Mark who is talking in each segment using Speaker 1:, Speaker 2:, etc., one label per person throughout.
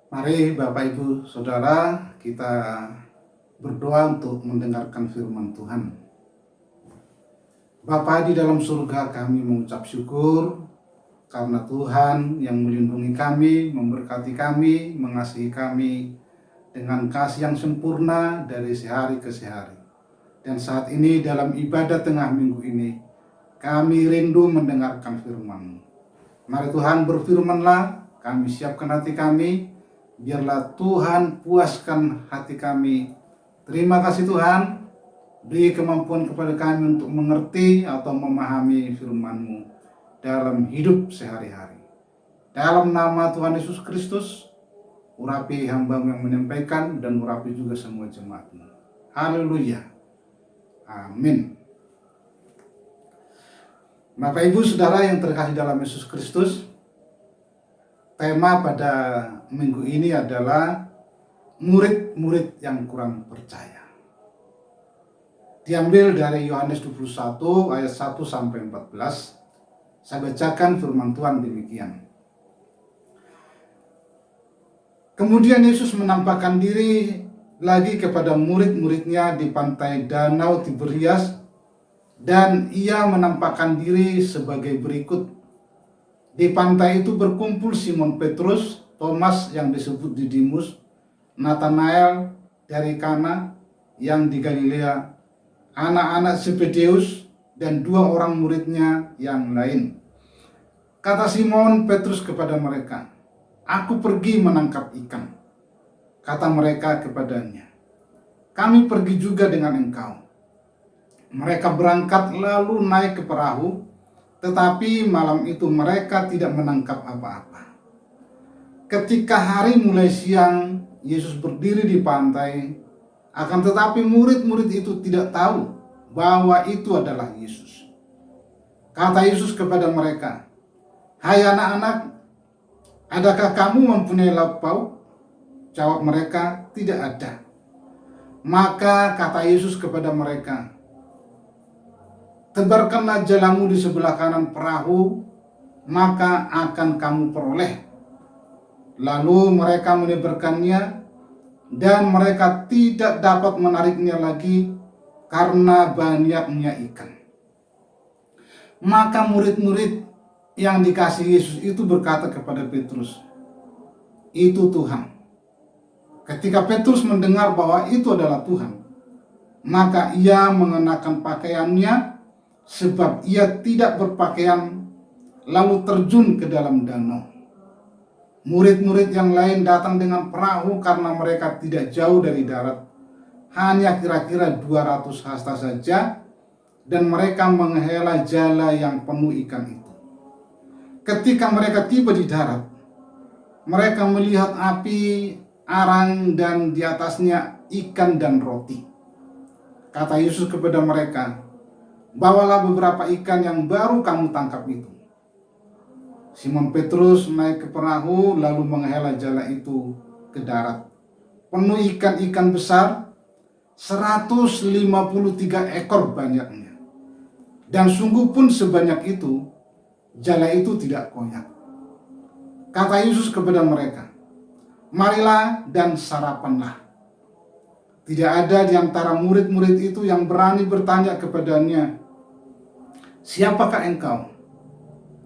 Speaker 1: Mari Bapak Ibu Saudara kita berdoa untuk mendengarkan firman Tuhan. Bapa di dalam surga, kami mengucap syukur karena Tuhan yang melindungi kami, memberkati kami, mengasihi kami dengan kasih yang sempurna dari sehari ke sehari. Dan saat ini dalam ibadah tengah minggu ini, kami rindu mendengarkan firman-Mu. Mari Tuhan berfirman-Lah, kami siapkan hati kami, biarlah Tuhan puaskan hati kami. Terima kasih Tuhan, beri kemampuan kepada kami untuk mengerti atau memahami firman-Mu dalam hidup sehari-hari. Dalam nama Tuhan Yesus Kristus, urapi hamba-Mu yang menyampaikan dan urapi juga semua jemaat-Mu. Haleluya. Amin. Bapak Ibu Saudara yang terkasih dalam Yesus Kristus, tema pada minggu ini adalah murid-murid yang kurang percaya. Diambil dari Yohanes 21 ayat 1 sampai 14. Saya bacakan firman Tuhan demikian. Kemudian Yesus menampakkan diri lagi kepada murid-muridnya di pantai Danau Tiberias, dan ia menampakkan diri sebagai berikut. Di pantai itu berkumpul Simon Petrus, Thomas yang disebut Didimus, Nathanael dari Kana yang di Galilea, anak-anak Zebedeus, dan 2 orang muridnya yang lain. Kata Simon Petrus kepada mereka, "Aku pergi menangkap ikan." Kata mereka kepadanya, "Kami pergi juga dengan engkau." Mereka berangkat lalu naik ke perahu, tetapi malam itu mereka tidak menangkap apa-apa. Ketika hari mulai siang, Yesus berdiri di pantai, akan tetapi murid-murid itu tidak tahu bahwa itu adalah Yesus. Kata Yesus kepada mereka, "Hai anak-anak, adakah kamu mempunyai lauk pauk?" Jawab mereka, "Tidak ada." Maka kata Yesus kepada mereka, "Tebarkanlah jalamu di sebelah kanan perahu, maka akan kamu peroleh." Lalu mereka menebarkannya, dan mereka tidak dapat menariknya lagi karena banyaknya ikan. Maka murid-murid yang dikasihi Yesus itu berkata kepada Petrus, "Itu Tuhan." Ketika Petrus mendengar bahwa itu adalah Tuhan, maka ia mengenakan pakaiannya, sebab ia tidak berpakaian, lalu terjun ke dalam danau. Murid-murid yang lain datang dengan perahu karena mereka tidak jauh dari darat, hanya kira-kira 200 hasta saja, dan mereka menghela jala yang penuh ikan itu. Ketika mereka tiba di darat, mereka melihat api arang dan di atasnya ikan dan roti. Kata Yesus kepada mereka, "Bawalah beberapa ikan yang baru kamu tangkap itu." Simon Petrus naik ke perahu lalu menghela jala itu ke darat, penuh ikan-ikan besar, 153 ekor banyaknya. Dan sungguh pun sebanyak itu, jala itu tidak koyak. Kata Yesus kepada mereka, "Marilah dan sarapanlah." Tidak ada di antara murid-murid itu yang berani bertanya kepadanya, "Siapakah engkau?"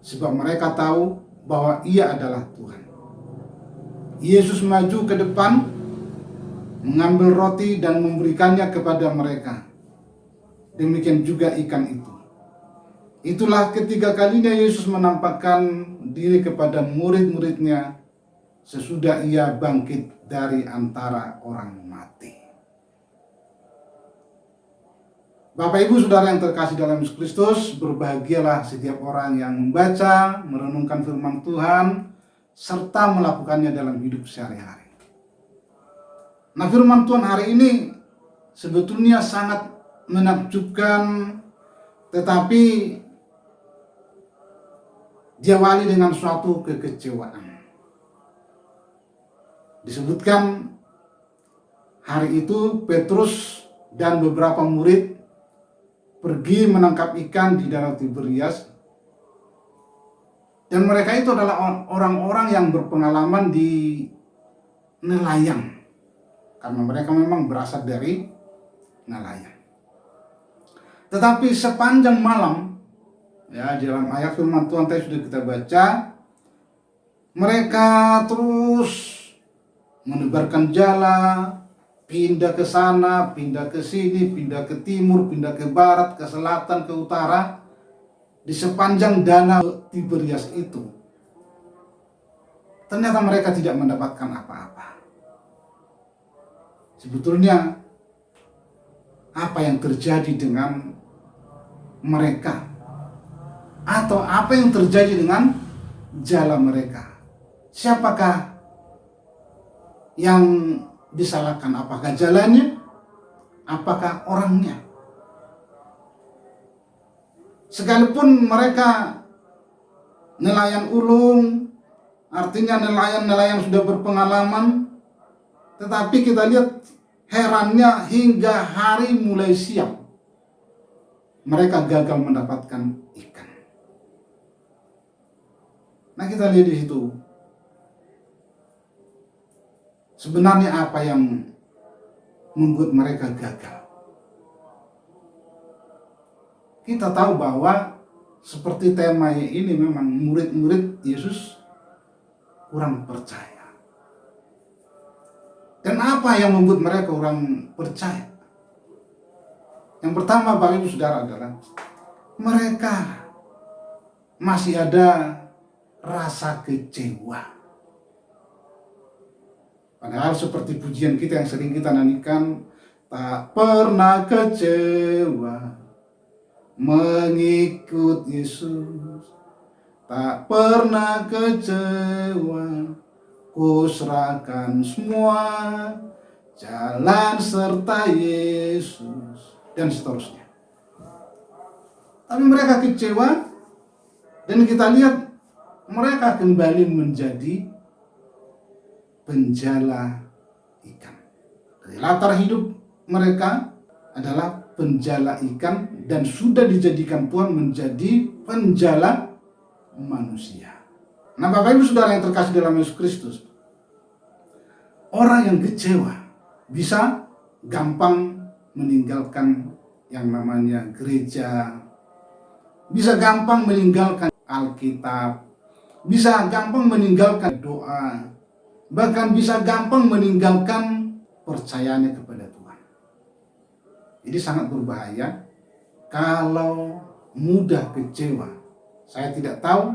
Speaker 1: Sebab mereka tahu bahwa ia adalah Tuhan. Yesus maju ke depan, mengambil roti dan memberikannya kepada mereka. Demikian juga ikan itu. Itulah ketiga kalinya Yesus menampakkan diri kepada murid-muridnya sesudah ia bangkit dari antara orang mati. Bapak Ibu Saudara yang terkasih dalam Yesus Kristus, berbahagialah setiap orang yang membaca, merenungkan firman Tuhan, serta melakukannya dalam hidup sehari-hari. Nah, firman Tuhan hari ini sebetulnya sangat menakjubkan, tetapi diawali dengan suatu kekecewaan. Disebutkan hari itu Petrus dan beberapa murid pergi menangkap ikan di Danau Tiberias, dan mereka itu adalah orang-orang yang berpengalaman di nelayan, karena mereka memang berasal dari nelayan. Tetapi sepanjang malam, ya, di dalam ayat firman Tuhan tadi sudah kita baca, mereka terus menebarkan jala, pindah ke sana, pindah ke sini, pindah ke timur, pindah ke barat, ke selatan, ke utara, di sepanjang danau Tiberias itu. Ternyata mereka tidak mendapatkan apa-apa. Sebetulnya apa yang terjadi dengan mereka, atau apa yang terjadi dengan jala mereka? Siapakah yang disalahkan? Apakah jalannya? Apakah orangnya? Sekalipun mereka nelayan ulung, artinya nelayan-nelayan sudah berpengalaman, tetapi kita lihat herannya hingga hari mulai siang mereka gagal mendapatkan ikan. Nah, kita lihat di situ sebenarnya apa yang membuat mereka gagal. Kita tahu bahwa seperti temanya ini memang murid-murid Yesus kurang percaya. Dan apa yang membuat mereka kurang percaya? Yang pertama, Bapak Ibu Saudara, adalah mereka masih ada rasa kecewa. Padahal seperti pujian kita yang sering kita nyanyikan, tak pernah kecewa mengikut Yesus, tak pernah kecewa, ku serahkan semua, jalan serta Yesus, dan seterusnya. Tapi mereka kecewa, dan kita lihat mereka kembali menjadi penjala ikan. Dari latar hidup mereka adalah penjala ikan, dan sudah dijadikan Tuhan menjadi penjala manusia. Nah, Bapak Ibu Saudara yang terkasih dalam Yesus Kristus, orang yang kecewa bisa gampang meninggalkan yang namanya gereja, bisa gampang meninggalkan Alkitab, bisa gampang meninggalkan doa, bahkan bisa gampang meninggalkan percayaannya kepada Tuhan. Jadi sangat berbahaya kalau mudah kecewa. Saya tidak tahu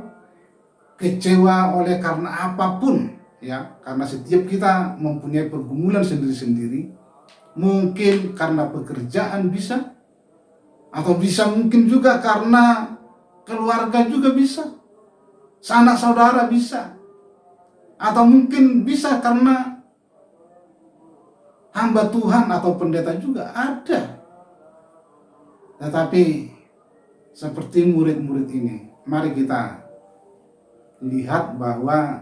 Speaker 1: kecewa oleh karena apapun, ya, karena setiap kita mempunyai pergumulan sendiri-sendiri. Mungkin karena pekerjaan bisa, atau bisa mungkin juga karena keluarga juga bisa, sanak saudara bisa, atau mungkin bisa karena hamba Tuhan atau pendeta juga ada. Tetapi seperti murid-murid ini, mari kita lihat bahwa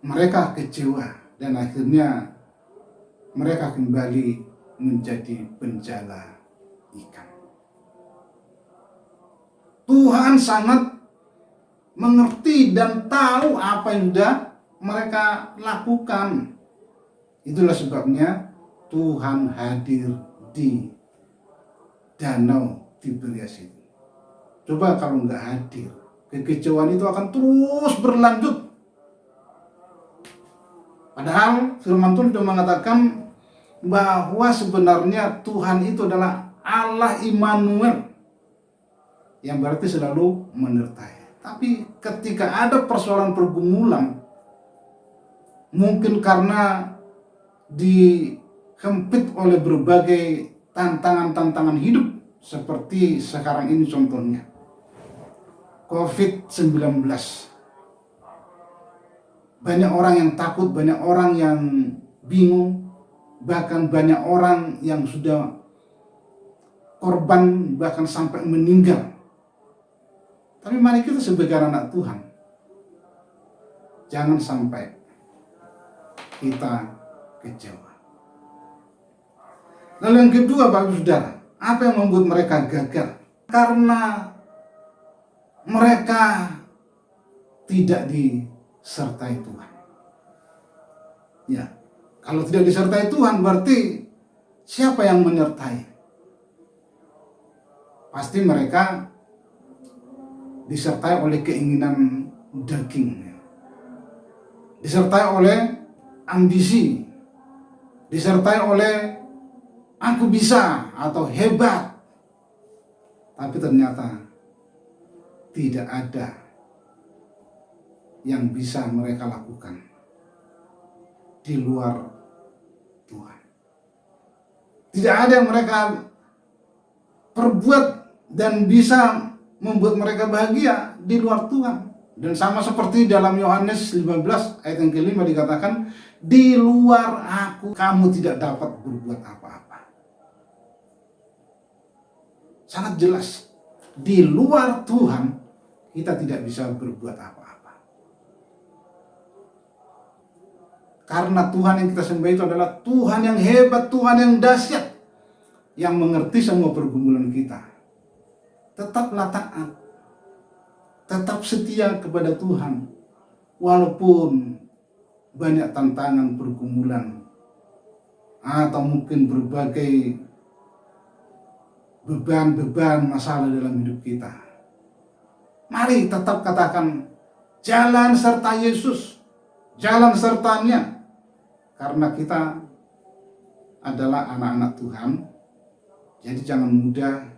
Speaker 1: mereka kecewa dan akhirnya mereka kembali menjadi penjala ikan. Tuhan sangat mengerti dan tahu apa yang sudah mereka lakukan. Itulah sebabnya Tuhan hadir di danau Tiberias itu. Coba kalau nggak hadir, kekecewaan itu akan terus berlanjut. Padahal firman Tuhan sudah mengatakan bahwa sebenarnya Tuhan itu adalah Allah Immanuel, yang berarti selalu menyertai. Tapi ketika ada persoalan pergumulan, mungkin karena dihempit oleh berbagai tantangan-tantangan hidup, seperti sekarang ini contohnya COVID-19. Banyak orang yang takut, banyak orang yang bingung, bahkan banyak orang yang sudah korban, bahkan sampai meninggal. Tapi mari kita sebagai anak Tuhan, jangan sampai kita kecewa. Lalu yang kedua, Bapak Saudara, apa yang membuat mereka gagal? Karena mereka tidak disertai Tuhan. Ya, kalau tidak disertai Tuhan berarti siapa yang menyertai? Pasti mereka disertai oleh keinginan daging, disertai oleh ambisi, disertai oleh aku bisa atau hebat. Tapi ternyata tidak ada yang bisa mereka lakukan di luar Tuhan. Tidak ada yang mereka perbuat dan bisa membuat mereka bahagia di luar Tuhan. Dan sama seperti dalam Yohanes 15 ayat yang kelima dikatakan, di luar aku kamu tidak dapat berbuat apa-apa. Sangat jelas, di luar Tuhan kita tidak bisa berbuat apa-apa. Karena Tuhan yang kita sembah itu adalah Tuhan yang hebat, Tuhan yang dahsyat, yang mengerti semua pergumulan kita. Tetaplah taat, tetap setia kepada Tuhan, walaupun banyak tantangan, pergumulan, atau mungkin berbagai beban-beban masalah dalam hidup kita. Mari tetap katakan, jalan serta Yesus, jalan sertanya, karena kita adalah anak-anak Tuhan. Jadi jangan mudah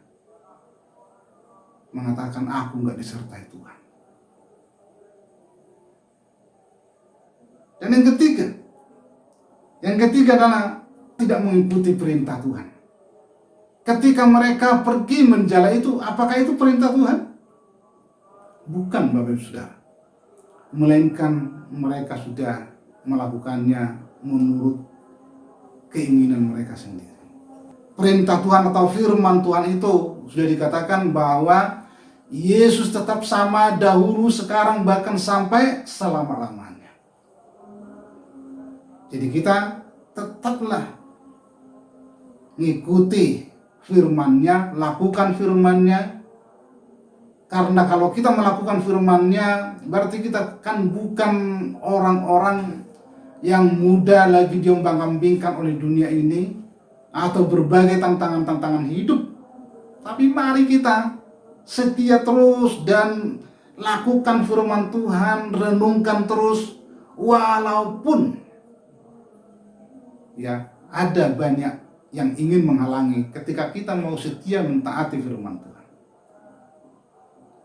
Speaker 1: mengatakan aku nggak disertai Tuhan. Dan yang ketiga adalah tidak mengikuti perintah Tuhan. Ketika mereka pergi menjala itu, apakah itu perintah Tuhan? Bukan, Bapak Ibu Saudara. Melainkan mereka sudah melakukannya menurut keinginan mereka sendiri. Perintah Tuhan atau firman Tuhan itu sudah dikatakan bahwa Yesus tetap sama dahulu, sekarang, bahkan sampai selama-lamanya. Jadi kita tetaplah mengikuti firman-Nya, lakukan firman-Nya. Karena kalau kita melakukan firman-Nya, berarti kita kan bukan orang-orang yang mudah lagi diombang-ambingkan oleh dunia ini atau berbagai tantangan-tantangan hidup. Tapi mari kita setia terus dan lakukan firman Tuhan, renungkan terus, walaupun ya ada banyak yang ingin menghalangi ketika kita mau setia mentaati firman Tuhan.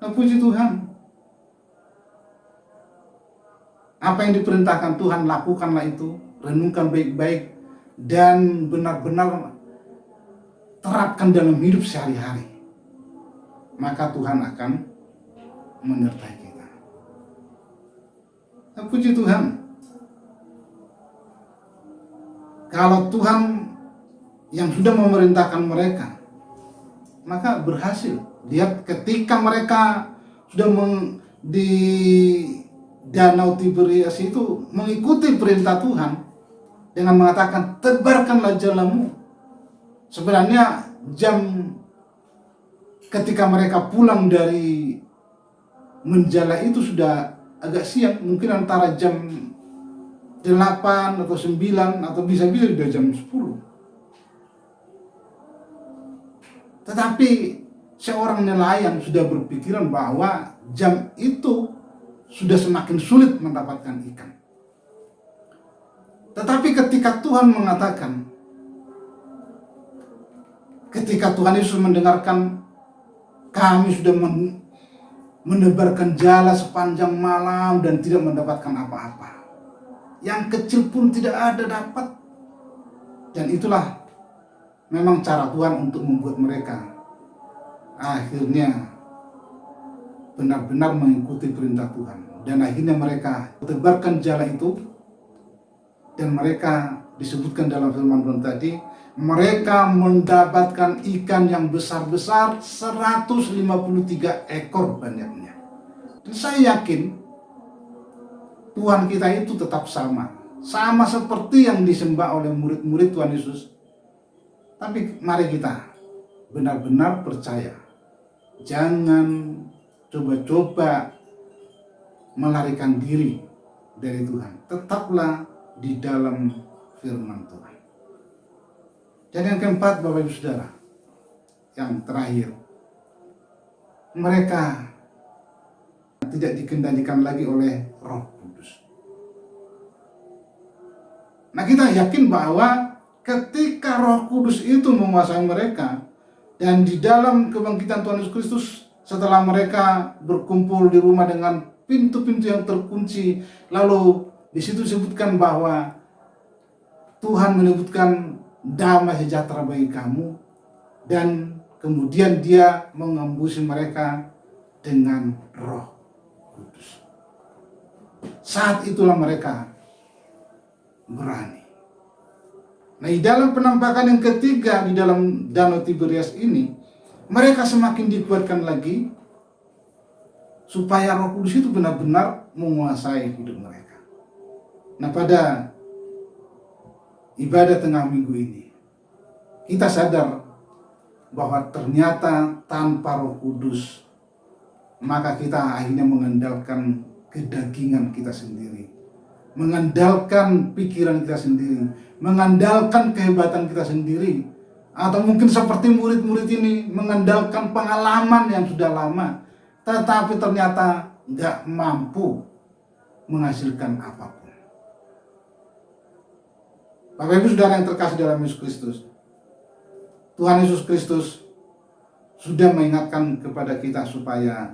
Speaker 1: Nah, puji Tuhan, apa yang diperintahkan Tuhan, lakukanlah itu, renungkan baik-baik, dan benar-benar terapkan dalam hidup sehari-hari. Maka Tuhan akan menyertai kita. Nah, puji Tuhan, kalau Tuhan yang sudah memerintahkan mereka, maka berhasil. Lihat ketika mereka sudah di Danau Tiberias itu mengikuti perintah Tuhan dengan mengatakan, tebarkanlah jalamu. Sebenarnya jam ketika mereka pulang dari menjala itu sudah agak siang, mungkin antara jam 8 atau 9 atau bisa-bisa sudah jam 10. Tetapi seorang nelayan sudah berpikiran bahwa jam itu sudah semakin sulit mendapatkan ikan. Tetapi ketika Tuhan mengatakan, ketika Tuhan Yesus mendengarkan, kami sudah menebarkan jala sepanjang malam dan tidak mendapatkan apa-apa. Yang kecil pun tidak ada dapat. Dan itulah memang cara Tuhan untuk membuat mereka akhirnya benar-benar mengikuti perintah Tuhan. Dan akhirnya mereka tebarkan jala itu, dan mereka disebutkan dalam firman Tuhan tadi, mereka mendapatkan ikan yang besar-besar, 153 ekor banyaknya. Dan saya yakin Tuhan kita itu tetap sama seperti yang disembah oleh murid-murid Tuhan Yesus. Tapi mari kita benar-benar percaya. Jangan coba-coba melarikan diri dari Tuhan. Tetaplah di dalam firman Tuhan. Dan yang keempat, Bapak Ibu Saudara, yang terakhir, mereka tidak dikendalikan lagi oleh Roh Kudus. Nah, kita yakin bahwa ketika Roh Kudus itu menguasai mereka, dan di dalam kebangkitan Tuhan Yesus Kristus, setelah mereka berkumpul di rumah dengan pintu-pintu yang terkunci, lalu di situ disebutkan bahwa Tuhan menyebutkan damai sejahtera bagi kamu, dan kemudian Dia mengembusi mereka dengan Roh Kudus. Saat itulah mereka berani. Nah, di dalam penampakan yang ketiga di dalam Danau Tiberias ini, mereka semakin dikuatkan lagi supaya Roh Kudus itu benar-benar menguasai hidup mereka. Nah, pada ibadah tengah minggu ini, kita sadar bahwa ternyata tanpa Roh Kudus, maka kita akhirnya mengandalkan kedagingan kita sendiri, mengandalkan pikiran kita sendiri, mengandalkan kehebatan kita sendiri, atau mungkin seperti murid-murid ini mengandalkan pengalaman yang sudah lama, tetapi ternyata nggak mampu menghasilkan apapun. Bapak Ibu Saudara yang terkasih dalam Yesus Kristus, Tuhan Yesus Kristus sudah mengingatkan kepada kita supaya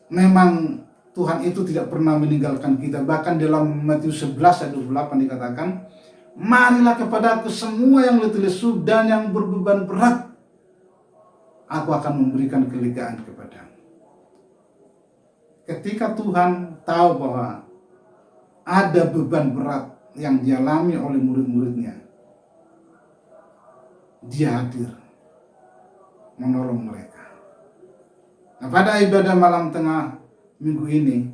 Speaker 1: memang Tuhan itu tidak pernah meninggalkan kita. Bahkan dalam Matius 11 ayat 28 dikatakan, marilah kepadaku semua yang letih lesu dan yang berbeban berat, aku akan memberikan kelegaan kepadamu. Ketika Tuhan tahu bahwa ada beban berat yang dialami oleh murid-muridnya, Dia hadir menolong mereka. Nah, pada ibadah malam tengah minggu ini,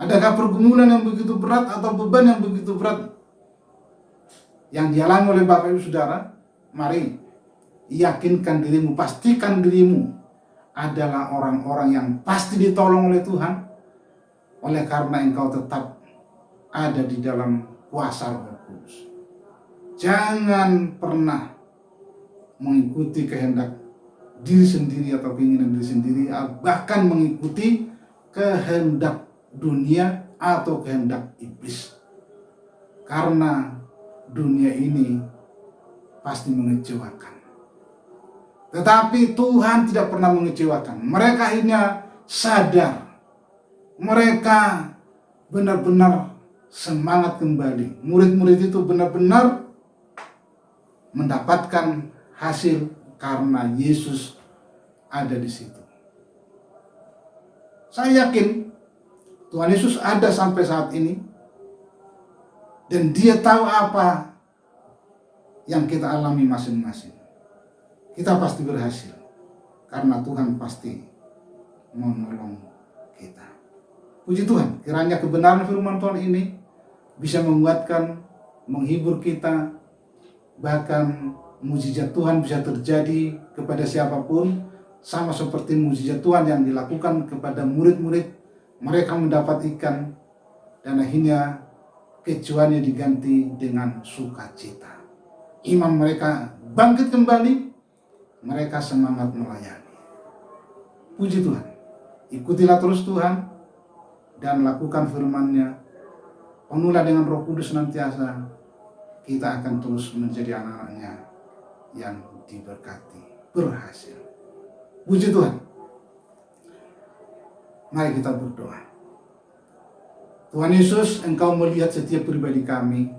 Speaker 1: adakah pergumulan yang begitu berat atau beban yang begitu berat yang dialami oleh Bapak Ibu Saudara? Mari yakinkan dirimu, pastikan dirimu adalah orang-orang yang pasti ditolong oleh Tuhan, oleh karena engkau tetap ada di dalam kuasa Roh Kudus. Jangan pernah mengikuti kehendak diri sendiri atau keinginan diri sendiri, bahkan mengikuti kehendak dunia atau kehendak iblis. Karena dunia ini pasti mengecewakan. Tetapi Tuhan tidak pernah mengecewakan. Mereka akhirnya sadar. Mereka benar-benar semangat kembali. Murid-murid itu benar-benar mendapatkan hasil karena Yesus ada di situ. Saya yakin Tuhan Yesus ada sampai saat ini, dan Dia tahu apa yang kita alami masing-masing. Kita pasti berhasil karena Tuhan pasti menolong kita. Puji Tuhan, kiranya kebenaran firman Tuhan ini bisa menguatkan, menghibur kita, bahkan mujizat Tuhan bisa terjadi kepada siapapun, sama seperti mujizat Tuhan yang dilakukan kepada murid-murid. Mereka mendapat ikan dan akhirnya kecuanya diganti dengan sukacita. Iman mereka bangkit kembali, mereka semangat melayani. Puji Tuhan, ikutilah terus Tuhan dan lakukan firman-Nya. Penuhlah dengan Roh Kudus senantiasa. Kita akan terus menjadi anak-anak-Nya yang diberkati, berhasil. Puji Tuhan. Mari kita berdoa. Tuhan Yesus, Engkau melihat setiap pribadi kami,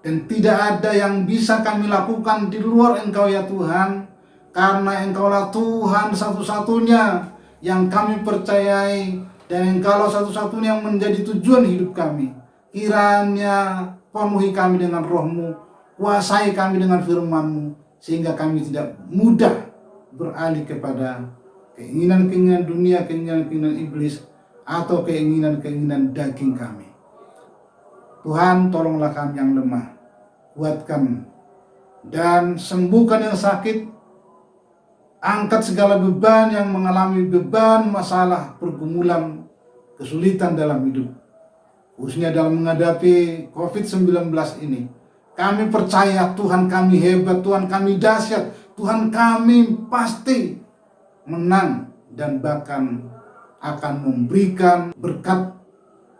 Speaker 1: dan tidak ada yang bisa kami lakukan di luar Engkau ya Tuhan, karena Engkaulah Tuhan satu-satunya yang kami percayai, dan Engkaulah satu-satunya yang menjadi tujuan hidup kami. Kiranya penuhi kami dengan Roh-Mu, kuasai kami dengan firman-Mu, sehingga kami tidak mudah beralih kepada keinginan-keinginan dunia, keinginan-keinginan iblis, atau keinginan-keinginan daging kami. Tuhan, tolonglah kami yang lemah, kuatkan dan sembuhkan yang sakit, angkat segala beban yang mengalami beban, masalah, pergumulan, kesulitan dalam hidup. khususnya dalam menghadapi COVID-19 ini. Kami percaya Tuhan kami hebat, Tuhan kami dahsyat, Tuhan kami pasti menang dan bahkan akan memberikan berkat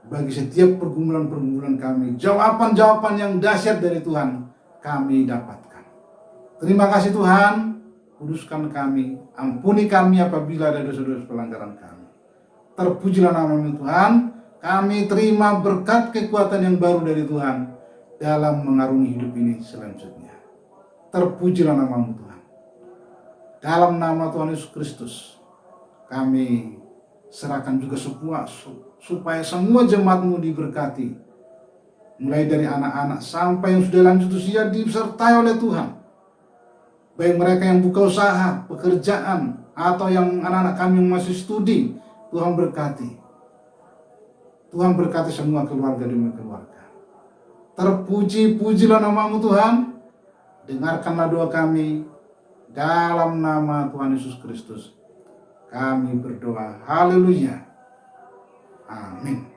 Speaker 1: bagi setiap pergumulan-pergumulan kami. Jawaban-jawaban yang dahsyat dari Tuhan kami dapatkan. Terima kasih Tuhan, kuduskan kami, ampuni kami apabila ada dosa-dosa pelanggaran kami. Terpujilah nama-Mu Tuhan, kami terima berkat kekuatan yang baru dari Tuhan dalam mengarungi hidup ini selanjutnya. Terpujilah nama-Mu Tuhan. Dalam nama Tuhan Yesus Kristus, kami serahkan juga supaya semua jemaat-Mu diberkati. Mulai dari anak-anak sampai yang sudah lanjut usia disertai oleh Tuhan. Baik mereka yang buka usaha, pekerjaan, atau yang anak-anak kami yang masih studi, Tuhan berkati. Tuhan berkati semua keluarga demi keluarga. Terpuji-pujilah nama-Mu Tuhan. Dengarkanlah doa kami. Dalam nama Tuhan Yesus Kristus kami berdoa. Haleluya. Amin.